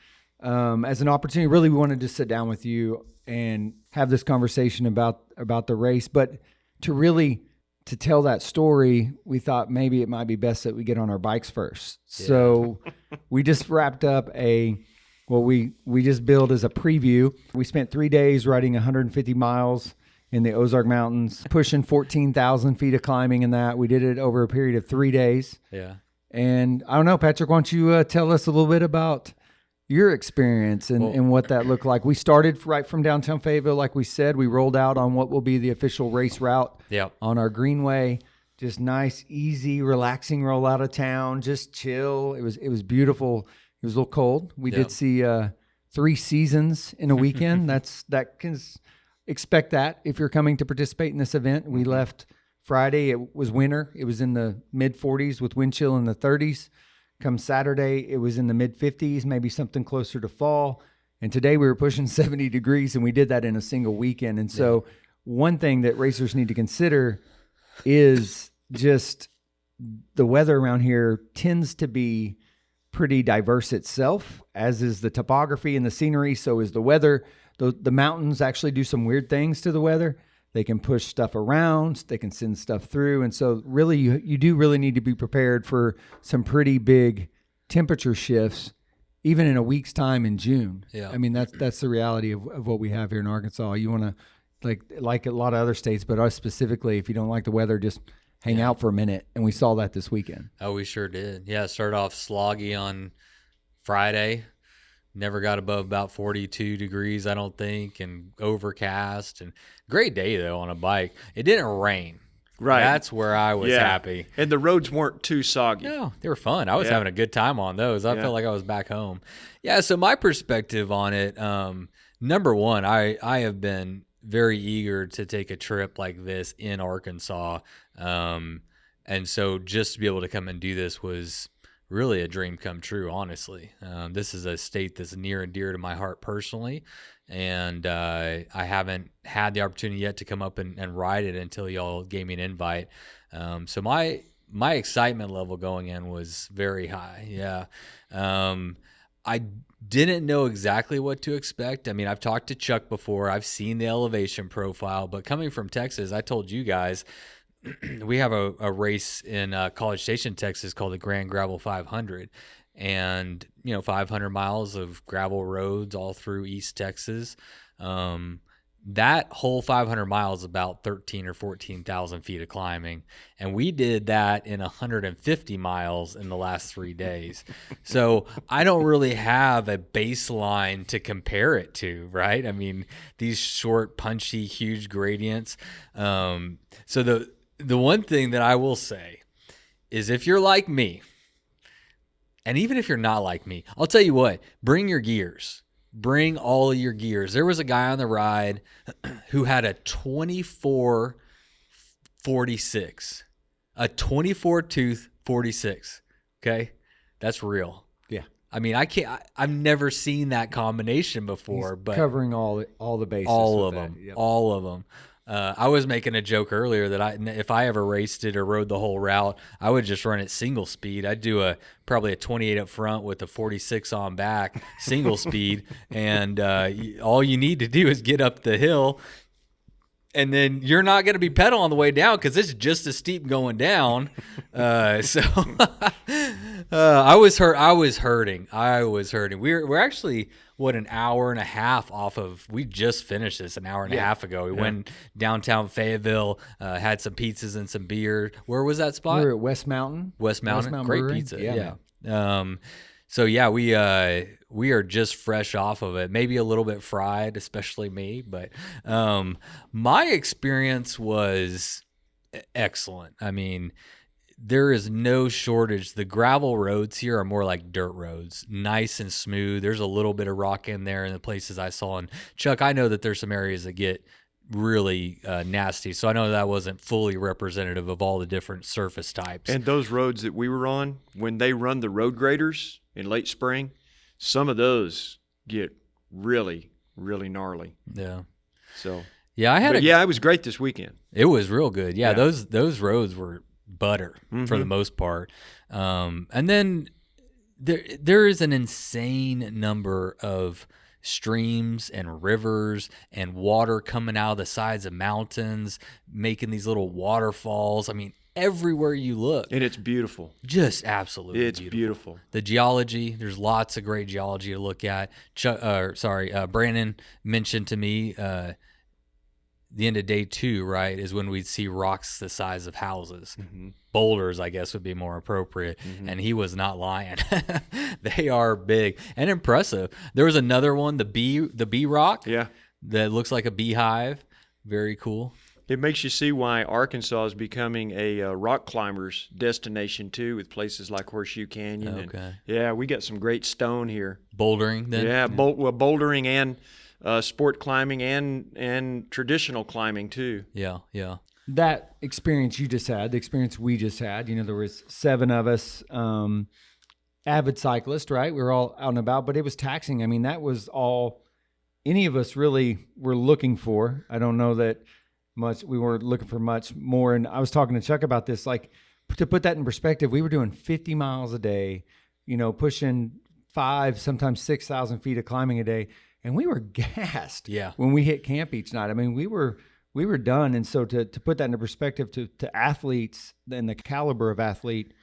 as an opportunity. Really, we wanted to sit down with you and have this conversation about the race. But to tell that story, we thought maybe it might be best that we get on our bikes first. Yeah. So we just wrapped up we just billed as a preview. We spent 3 days riding 150 miles in the Ozark Mountains, pushing 14,000 feet of climbing in that. We did it over a period of 3 days. Yeah. And I don't know, Patrick, why don't you tell us a little bit about your experience and what that looked like? We started right from downtown Fayetteville, like we said. We rolled out on what will be the official race route on our greenway. Just nice, easy, relaxing roll out of town. Just chill. It was beautiful. It was a little cold. We did see 3 seasons in a weekend. Expect that if you're coming to participate in this event. We left Friday. It was winter. It was in the mid 40s with wind chill in the 30s. Come Saturday, it was in the mid 50s, maybe something closer to fall. And today we were pushing 70 degrees, and we did that in a single weekend. And so one thing that racers need to consider is just the weather around here tends to be pretty diverse itself, as is the topography and the scenery. So is the weather. The mountains actually do some weird things to the weather. They can push stuff around. They can send stuff through. And so really, you do really need to be prepared for some pretty big temperature shifts, even in a week's time in June. Yeah. I mean, that's the reality of what we have here in Arkansas. You want to, like a lot of other states, but us specifically, if you don't like the weather, just hang out for a minute. And we saw that this weekend. Oh, we sure did. Yeah, started off sloggy on Friday. Never got above about 42 degrees, I don't think, and overcast. And great day, though, on a bike. It didn't rain. Right. That's where I was happy. And the roads weren't too soggy. No, they were fun. I was having a good time on those. I felt like I was back home. Yeah, so my perspective on it, number one, I have been very eager to take a trip like this in Arkansas. And so just to be able to come and do this was really a dream come true, honestly. This is a state that's near and dear to my heart personally, and I haven't had the opportunity yet to come up and ride it until y'all gave me an invite. So my excitement level going in was very high. Yeah. I didn't know exactly what to expect. I mean, I've talked to Chuck before. I've seen the elevation profile, but coming from Texas, I told you guys, we have a race in College Station, Texas called the Grand Gravel 500. And, 500 miles of gravel roads all through East Texas. That whole 500 miles is about 13 or 14,000 feet of climbing. And we did that in 150 miles in the last 3 days. So I don't really have a baseline to compare it to, right? I mean, these short, punchy, huge gradients. So the one thing that I will say is if you're like me, and even if you're not like me, I'll tell you what, bring your gears. Bring all of your gears. There was a guy on the ride who had a 2446, a 24 tooth 46. Okay. That's real. Yeah. I mean, I've never seen that combination before, but covering all the bases. All of them. Yep. All of them. I was making a joke earlier that if I ever raced it or rode the whole route, I would just run it single speed. I'd do probably a 28 up front with a 46 on back, single speed, and all you need to do is get up the hill, and then you're not going to be pedaling on the way down because it's just as steep going down. I was hurting. We're actually an hour and a half off of. We just finished this an hour and a half ago. We went downtown Fayetteville, had some pizzas and some beer. Where was that spot? We were at West Mountain. West Mountain great Brewery. pizza. Yeah. So yeah, we are just fresh off of it. Maybe a little bit fried, especially me. But my experience was excellent. I mean, there is no shortage. The gravel roads here are more like dirt roads, nice and smooth. There's a little bit of rock in there in the places I saw. And Chuck, I know that there's some areas that get really nasty. So I know that wasn't fully representative of all the different surface types. And those roads that we were on, when they run the road graders in late spring, some of those get really, really gnarly. Yeah. So yeah, it was great this weekend. It was real good. Yeah. Those roads were butter for the most part. And then there is an insane number of streams and rivers and water coming out of the sides of mountains, making these little waterfalls. I mean, everywhere you look. And it's beautiful. Just absolutely It's beautiful. The geology, there's lots of great geology to look at. Brannon mentioned to me the end of day 2, right, is when we'd see rocks the size of houses. Mm-hmm. Boulders, I guess, would be more appropriate. Mm-hmm. And he was not lying. They are big and impressive. There was another one, the bee rock. Yeah. That looks like a beehive. Very cool. It makes you see why Arkansas is becoming a rock climbers destination too, with places like Horseshoe Canyon. Okay. And, we got some great stone here. Bouldering then? Yeah, bouldering and sport climbing and traditional climbing too. Yeah. That experience you just had, the experience we just had, there was 7 of us, avid cyclists, right? We were all out and about, but it was taxing. I mean, that was all any of us really were looking for. I don't know that we weren't looking for much more. And I was talking to Chuck about this, like, to put that in perspective, we were doing 50 miles a day, pushing 5, sometimes 6,000 feet of climbing a day. And we were gassed when we hit camp each night. I mean, we were done. And so to put that into perspective to athletes and the caliber of athlete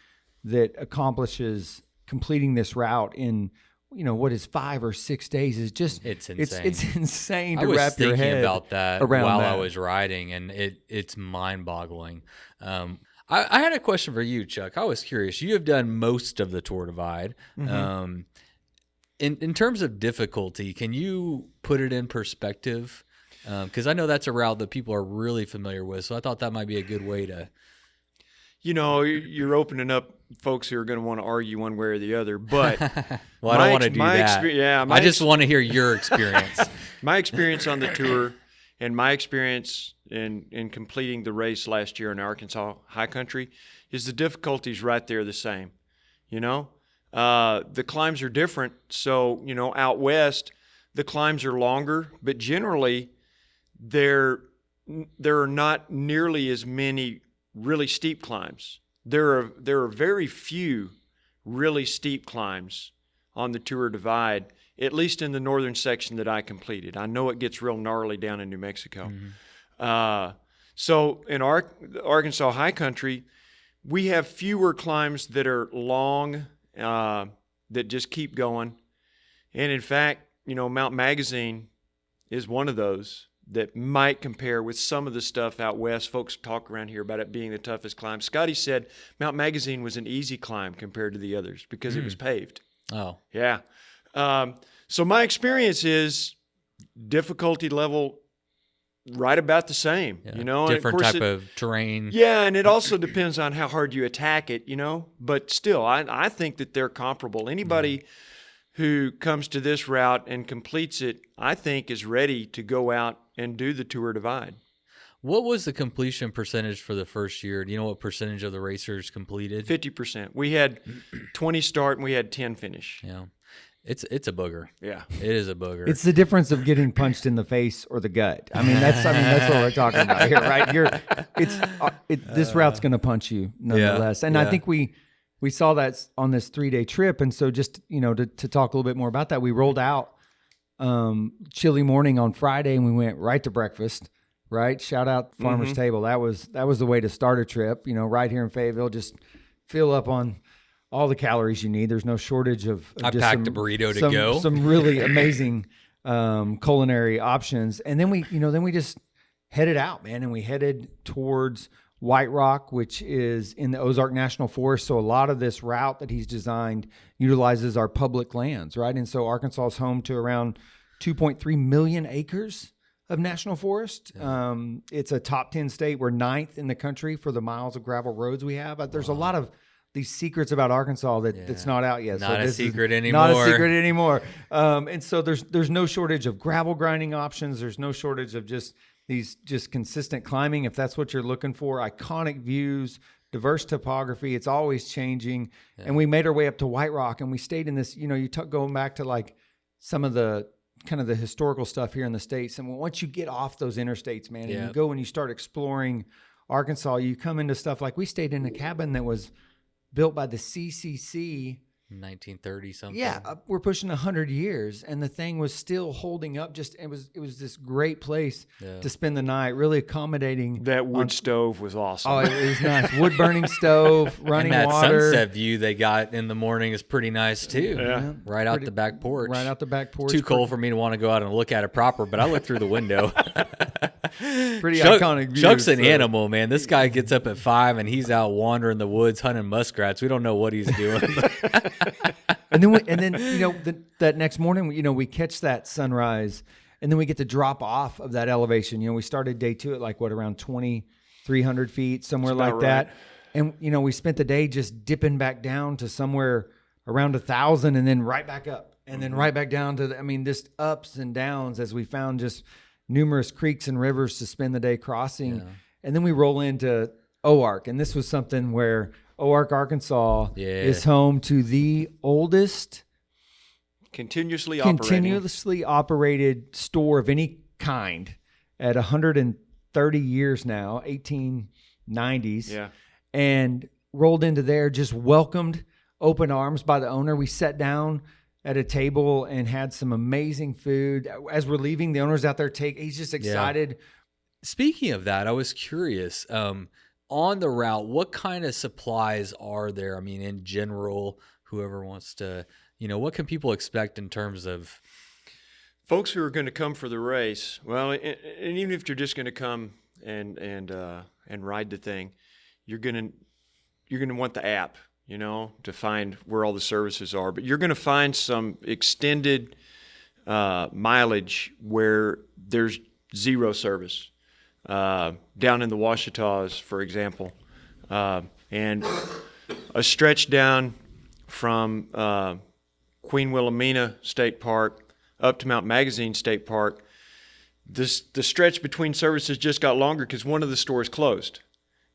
that accomplishes completing this route in, what is 5 or 6 days is just, it's insane. It's insane to wrap your head about that around while that. I was riding, and it's mind boggling. I had a question for you, Chuck. I was curious. You have done most of the Tour Divide. Mm-hmm. In terms of difficulty, can you put it in perspective? Because I know that's a route that people are really familiar with, so I thought that might be a good way to. You're opening up folks who are going to want to argue one way or the other, but well, I don't want to do that. I just want to hear your experience. My experience on the tour and my experience in completing the race last year in Arkansaw High Country is the difficulties right there the same. The climbs are different. So, out west, the climbs are longer, but generally there are not nearly as many really steep climbs. There are very few really steep climbs on the Tour Divide, at least in the northern section that I completed. I know it gets real gnarly down in New Mexico. Mm-hmm. So in Arkansas High Country, we have fewer climbs that are long, that just keep going. And in fact, Mount Magazine is one of those that might compare with some of the stuff out west. Folks talk around here about it being the toughest climb. Scotty said Mount Magazine was an easy climb compared to the others because it was paved. Oh. Yeah. So my experience is difficulty level right about the same, Different type of terrain. Yeah, and it also depends on how hard you attack it, But still, I think that they're comparable. Anybody who comes to this route and completes it, I think is ready to go out and do the Tour Divide. What was the completion percentage for the first year? Do you know what percentage of the racers completed? 50%. We had 20 start and we had 10 finish. Yeah. It's a booger. Yeah. It is a booger. It's the difference of getting punched in the face or the gut. That's what we're talking about here, right? This route's going to punch you nonetheless. And I think we saw that on this 3-day trip. And so just, to talk a little bit more about that, we rolled out chilly morning on Friday and we went right to breakfast, right? Shout out Farmer's Table. That was the way to start a trip, right here in Fayetteville. Just fill up on all the calories you need. There's no shortage of I just packed a burrito to go. Some really amazing culinary options. And then we just headed out, man. And we headed towards White Rock, which is in the Ozark National Forest. So a lot of this route that he's designed utilizes our public lands, right? And so Arkansas is home to around 2.3 million acres of national forest. Yeah. It's a top 10 state. We're 9th in the country for the miles of gravel roads we have. There's a lot of these secrets about Arkansas that's not out yet. Not a secret anymore. And so there's no shortage of gravel grinding options. There's no shortage of just these consistent climbing. If that's what you're looking for, iconic views, diverse topography. It's always changing. Yeah. And we made our way up to White Rock and we stayed in this, going back to like some of the kind of the historical stuff here in the States. And once you get off those interstates, man, and you go and you start exploring Arkansas, you come into stuff like we stayed in a cabin that was built by the CCC. 1930 something. Yeah, we're pushing 100 years, and the thing was still holding up. It was this great place to spend the night, really accommodating. That wood stove was awesome. Oh, it was nice. Wood burning stove, running and that water. sunset view they got in the morning is pretty nice too. Yeah. Right out the back porch. Right out the back porch. Too cold for me to want to go out and look at it proper, but I looked through the window. Pretty iconic view. Chuck's an animal, man. This guy gets up at 5 and he's out wandering the woods hunting muskrats. We don't know what he's doing. And then that next morning, we catch that sunrise, and then we get to drop off of that elevation. We started day 2 at around 2,300 feet, somewhere like that. And we spent the day just dipping back down to somewhere around 1,000, and then right back up, and then right back down to just ups and downs as we found just numerous creeks and rivers to spend the day crossing. Yeah. And then we roll into Oark, and this was something where Oark, Arkansas is home to the oldest continuously operated store of any kind at 130 years now, 1890s. Yeah. And rolled into there, just welcomed open arms by the owner. We sat down at a table and had some amazing food. As we're leaving, the owner's out there he's just excited. Yeah. Speaking of that, I was curious, on the route, what kind of supplies are there? I mean, in general, whoever wants to, what can people expect in terms of folks who are going to come for the race? Well, and even if you're just going to come and ride the thing, you're going to want the app, to find where all the services are. But you're going to find some extended mileage where there's zero service. Down in the Ouachitas, for example, and a stretch down from Queen Wilhelmina State Park up to Mount Magazine State Park. The stretch between services just got longer because one of the stores closed,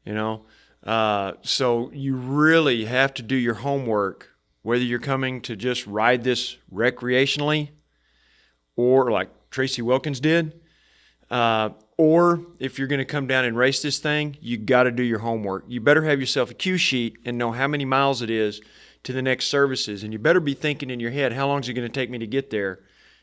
so you really have to do your homework, whether you're coming to just ride this recreationally or like Tracy Wilkins did, or if you're going to come down and race this thing, you got to do your homework. You better have yourself a cue sheet and know how many miles it is to the next services, and you better be thinking in your head, how long is it going to take me to get there?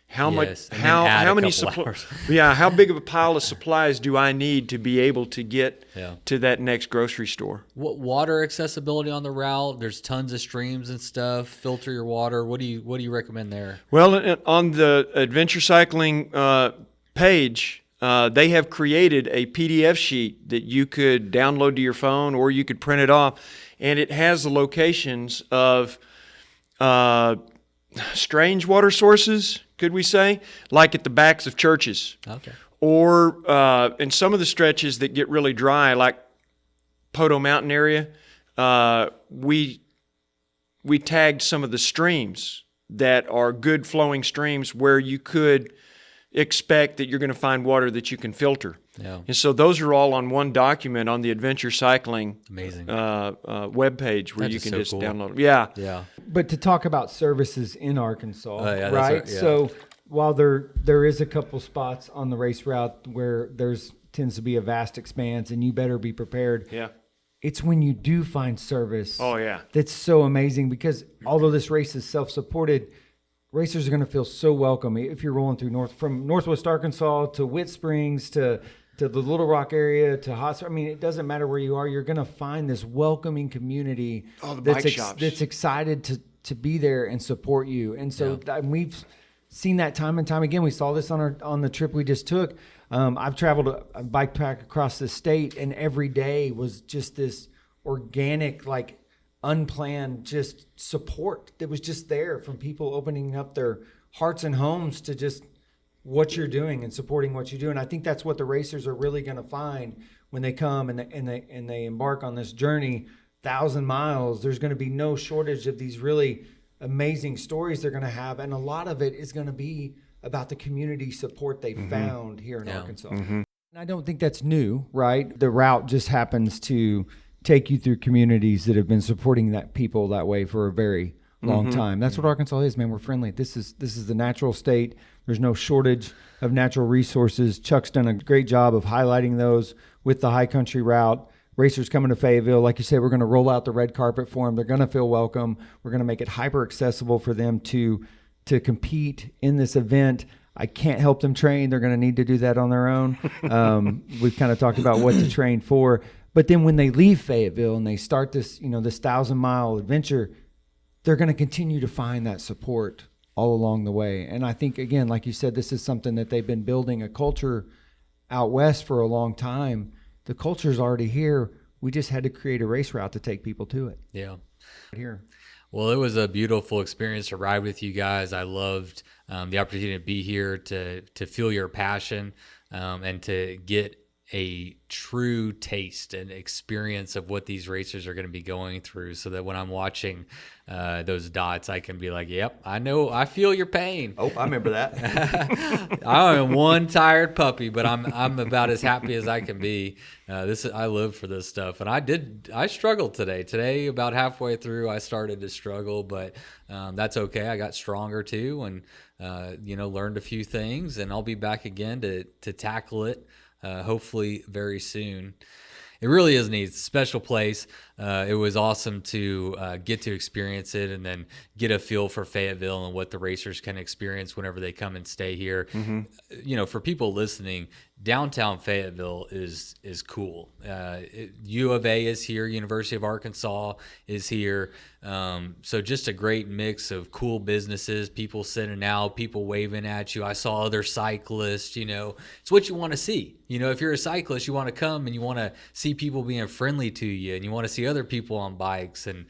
How much? How many supplies? Yeah, how big of a pile of supplies do I need to be able to get to that next grocery store? What water accessibility on the route? There's tons of streams and stuff. Filter your water. What do you recommend there? Well, on the adventure cycling page, they have created a PDF sheet that you could download to your phone or you could print it off, and it has the locations of strange water sources, could we say, like at the backs of churches. Okay. Or in some of the stretches that get really dry, like Poto Mountain area, we tagged some of the streams that are good flowing streams where you could expect that you're going to find water that you can filter. Yeah. And so those are all on one document on the Adventure Cycling Amazing. webpage where That you is can so just cool. download them. Yeah. Yeah. But to talk about services in Arkansas, Yeah, that's right? right, yeah. So while there is a couple spots on the race route where tends to be a vast expanse and you better be prepared. Yeah. It's when you do find service. Oh, yeah. That's so amazing, because although this race is self-supported, racers are going to feel so welcome. If you're rolling through from Northwest Arkansas to Whit Springs to the Little Rock area to Hot Springs, I mean, it doesn't matter where you are. You're going to find this welcoming community the bike shops. that's excited to be there and support you. And so we've seen that time and time again. We saw this on the trip we just took. I've traveled a bike pack across the state, and every day was just this organic, like unplanned, just support that was just there from people opening up their hearts and homes to just what you're doing and supporting what you do. And I think that's what the racers are really going to find when they come and they embark on this journey, 1,000 miles. There's going to be no shortage of these really amazing stories they're going to have, and a lot of it is going to be about the community support they found here in Arkansas. And I don't think that's new, right? The route just happens to take you through communities that have been supporting that people that way for a very long time. That's what Arkansas is, man. We're friendly. This is the natural state. There's no shortage of natural resources. Chuck's done a great job of highlighting those with the high country route. Racers coming to Fayetteville, like you said, we're going to roll out the red carpet for them. They're going to feel welcome. We're going to make it hyper accessible for them to compete in this event. I can't help them train. They're going to need to do that on their own. We've kind of talked about what to train for. But then when they leave Fayetteville and they start this 1,000-mile adventure, they're going to continue to find that support all along the way. And I think, again, like you said, this is something that they've been building a culture out west for a long time. The culture's already here. We just had to create a race route to take people to it. Yeah. Here. Well, it was a beautiful experience to ride with you guys. I loved the opportunity to be here, to feel your passion, and to get a true taste and experience of what these racers are going to be going through, so that when I'm watching those dots, I can be like, yep, I know, I feel your pain. Oh, I remember that. I am one tired puppy, but I'm about as happy as I can be. I live for this stuff, and I struggled today. Today, about halfway through, I started to struggle, but that's okay. I got stronger too, and learned a few things, and I'll be back again to tackle it. Hopefully very soon. It really is neat. It's a special place. It was awesome to get to experience it and then get a feel for Fayetteville and what the racers can experience whenever they come and stay here. For people listening, downtown Fayetteville is cool. U of A is here. University of Arkansas is here. So just a great mix of cool businesses, people sitting out, people waving at you. I saw other cyclists. It's what you want to see. If you're a cyclist, you want to come and you want to see people being friendly to you, and you want to see other people on bikes. And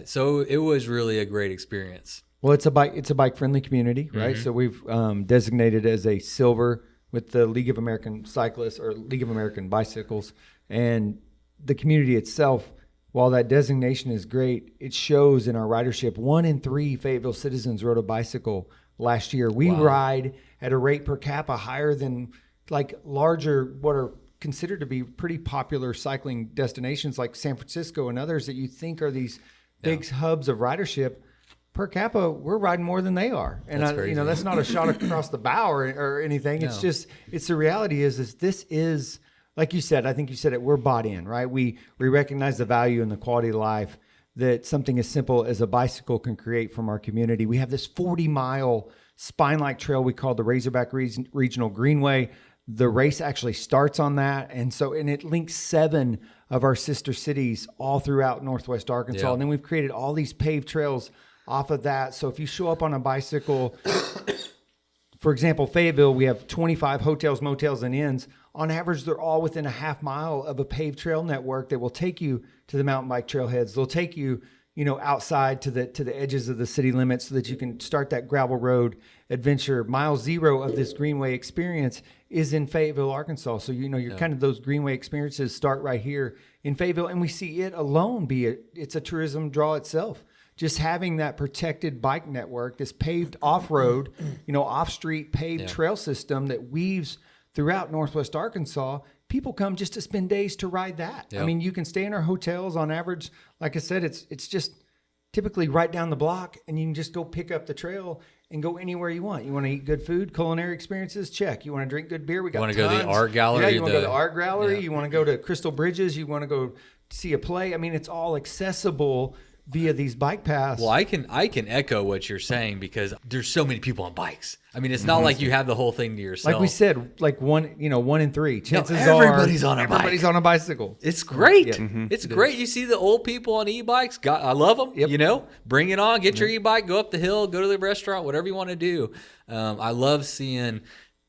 so it was really a great experience. Well, it's a bike friendly community, right? So we've designated as a silver with the League of American Cyclists or League of American Bicycles, and the community itself. While that designation is great, it shows in our ridership. 1 in 3 Fayetteville citizens rode a bicycle last year. We ride at a rate per capita higher than larger, what are considered to be pretty popular cycling destinations like San Francisco and others that you think are these big hubs of ridership. Per capita, we're riding more than they are. And that's not a shot across the bow or anything. No. It's the reality is this is, like you said, I think you said it, we're bought in, right? We recognize the value and the quality of life that something as simple as a bicycle can create from our community. We have this 40-mile spine-like trail we call the Razorback Regional Greenway. The race actually starts on that. And it links 7 of our sister cities all throughout Northwest Arkansas. Yeah. And then we've created all these paved trails off of that. So if you show up on a bicycle, for example, Fayetteville, we have 25 hotels, motels, and inns. On average, they're all within a half mile of a paved trail network that will take you to the mountain bike trailheads. They'll take you, outside to the edges of the city limits so that you can start that gravel road adventure. Mile 0 of this Greenway experience is in Fayetteville, Arkansas. So, kind of those Greenway experiences start right here in Fayetteville. And we see it alone it's a tourism draw itself just having that protected bike network, this paved off-road, off-street paved trail system that weaves throughout Northwest Arkansas. People come just to spend days to ride that. Yep. I mean, you can stay in our hotels on average. Like I said, it's just typically right down the block, and you can just go pick up the trail and go anywhere you want. You want to eat good food, culinary experiences, check. You want to drink good beer, we got tons. You want to go to the art gallery? Yeah, you want to go to the art gallery. Yeah. You want to go to Crystal Bridges. You want to go see a play. I mean, it's all accessible via these bike paths. Well, I can echo what you're saying because there's so many people on bikes. I mean, it's not like you have the whole thing to yourself. Like we said, like 1 in 3. Chances everybody's are on a bike. Everybody's on a bicycle. It's great. Yeah. It's great. You see the old people on e-bikes. God, I love them. Yep. Bring it on. Get your e-bike. Go up the hill. Go to the restaurant. Whatever you want to do. I love seeing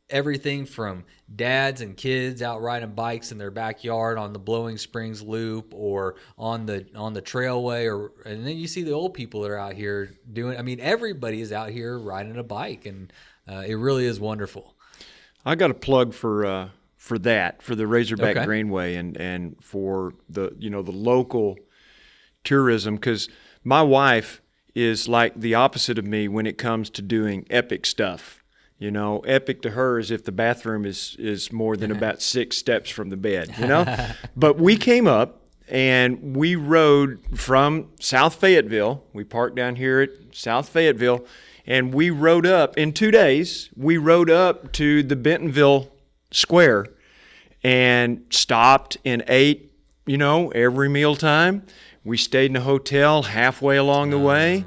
everything from dads and kids out riding bikes in their backyard on the Blowing Springs Loop or on the trailway, and then you see the old people that are out here doing. I mean, everybody is out here riding a bike, and it really is wonderful. I got a plug for the Razorback Greenway and for the the local tourism, because my wife is like the opposite of me when it comes to doing epic stuff. Epic to her is if the bathroom is more than about 6 steps from the bed, But we came up and we rode from South Fayetteville. We parked down here at South Fayetteville, and we rode up in 2 days. We rode up to the Bentonville Square and stopped and ate, every mealtime. We stayed in a hotel halfway along the way.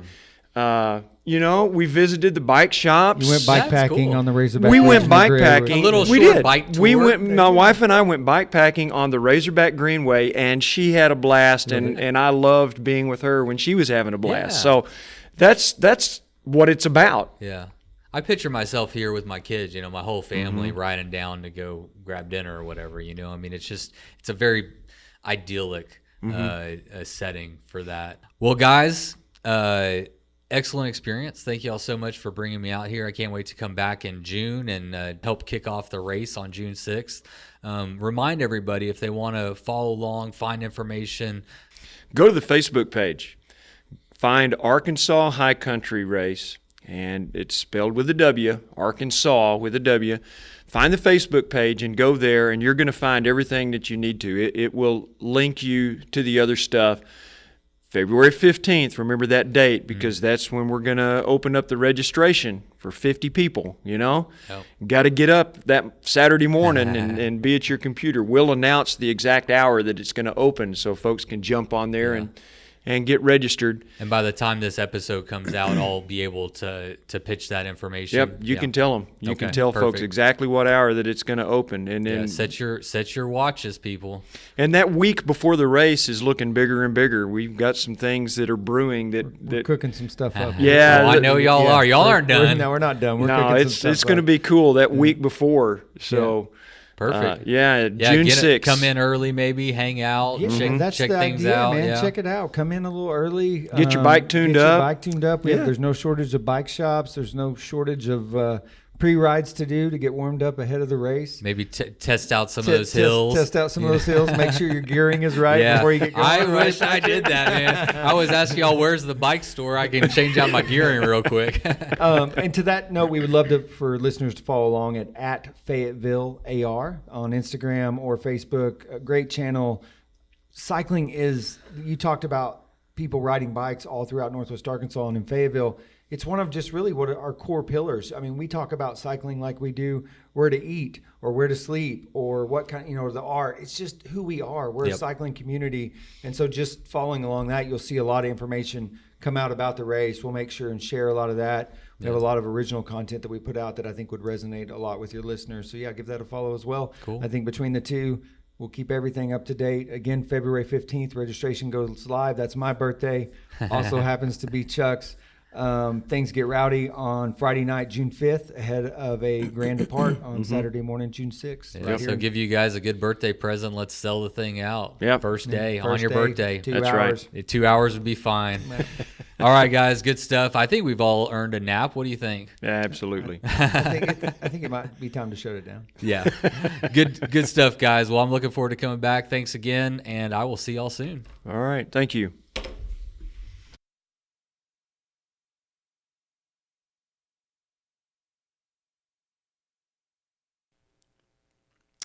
We visited the bike shops. You went bikepacking on the Razorback. We went bikepacking. A little short bike tour. My wife and I went bikepacking on the Razorback Greenway, and she had a blast, and I loved being with her when she was having a blast. Yeah. So that's what it's about. Yeah. I picture myself here with my kids, my whole family riding down to go grab dinner or whatever, I mean, it's a very idyllic setting for that. Well, guys, excellent experience. Thank you all so much for bringing me out here. I can't wait to come back in June and help kick off the race on June 6th. Remind everybody, if they want to follow along, find information. Go to the Facebook page. Find Arkansaw High Country Race, and it's spelled with a W, Arkansaw with a W. Find the Facebook page and go there, and you're going to find everything that you need to. It will link you to the other stuff. February 15th, remember that date, because that's when we're going to open up the registration for 50 people, Yep. Got to get up that Saturday morning and be at your computer. We'll announce the exact hour that it's going to open so folks can jump on there and get registered. And by the time this episode comes out, I'll be able to pitch that information. Yep, you can tell them. You can tell folks exactly what hour that it's going to open, and then set your watches, people. And that week before the race is looking bigger and bigger. We've got some things that are brewing we're cooking some stuff up. Yeah, I know y'all are. Y'all aren't done. No, we're not done. We're no, cooking some stuff it's going to be cool that week before. So. Perfect. June 6th. Come in early, maybe hang out, that's check the things idea, out. man. Yeah. Check it out. Come in a little early. Get your bike tuned up. There's no shortage of bike shops. There's no shortage of pre-rides to do to get warmed up ahead of the race. Maybe test out some of those hills. Test out some of those hills. Make sure your gearing is right before you get going. I wish I did that, man. I always ask y'all, where's the bike store? I can change out my gearing real quick. And to that note, we would love for listeners to follow along at Fayetteville AR on Instagram or Facebook. A great channel. Cycling you talked about people riding bikes all throughout Northwest Arkansas and in Fayetteville. It's one of just really what are our core pillars. I mean, we talk about cycling like we do where to eat or where to sleep or what kind, the art. It's just who we are. We're a cycling community. And so just following along that, you'll see a lot of information come out about the race. We'll make sure and share a lot of that. We have a lot of original content that we put out that I think would resonate a lot with your listeners. So give that a follow as well. Cool. I think between the two, we'll keep everything up to date. Again, February 15th, registration goes live. That's my birthday. Also happens to be Chuck's. Things get rowdy on Friday night, June 5th, ahead of a grand depart on Saturday morning, June 6th. Yeah, so give you guys a good birthday present. Let's sell the thing out. Yep. First day on First your day, birthday. 2 That's hours. right. 2 hours would be fine. All right, guys, good stuff. I think we've all earned a nap. What do you think? Yeah, absolutely. I think it might be time to shut it down. Yeah. Good stuff, guys. Well, I'm looking forward to coming back. Thanks again, and I will see y'all soon. All right. Thank you.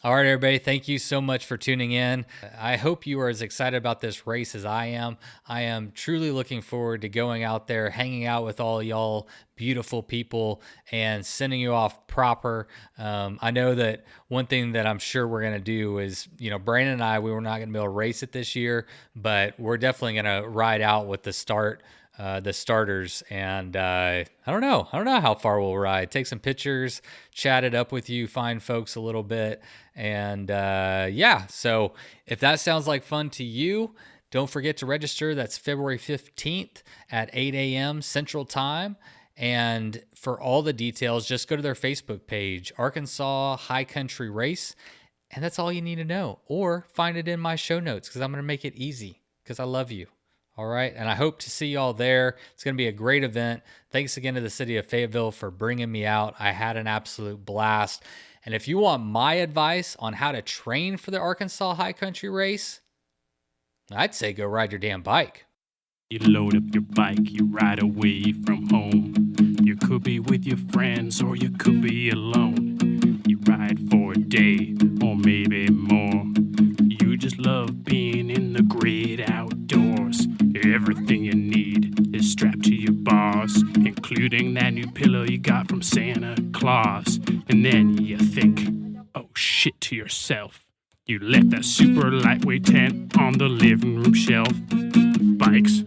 All right, everybody, thank you so much for tuning in. I hope you are as excited about this race as I am. I am truly looking forward to going out there, hanging out with all y'all beautiful people, and sending you off proper. I know that one thing that I'm sure we're going to do is, Brandon and I, we were not going to be able to race it this year, but we're definitely going to ride out with the starters, and I don't know how far we'll ride. Take some pictures, chat it up with you, find folks a little bit, and so if that sounds like fun to you, don't forget to register. That's February 15th at 8 a.m. Central Time. And for all the details, just go to their Facebook page, Arkansaw High Country Race, and that's all you need to know. Or find it in my show notes, because I'm going to make it easy, because I love you. All right, and I hope to see y'all there. It's going to be a great event. Thanks again to the city of Fayetteville for bringing me out. I had an absolute blast. And if you want my advice on how to train for the Arkansaw High Country Race, I'd say go ride your damn bike. You load up your bike, you ride away from home. You could be with your friends or you could be alone. You ride for a day or maybe more. You just love being in the great outdoors. Everything you need is strapped to your bars, including that new pillow you got from Santa Claus. And then you think, oh shit, to yourself. You left that super lightweight tent on the living room shelf. Bikes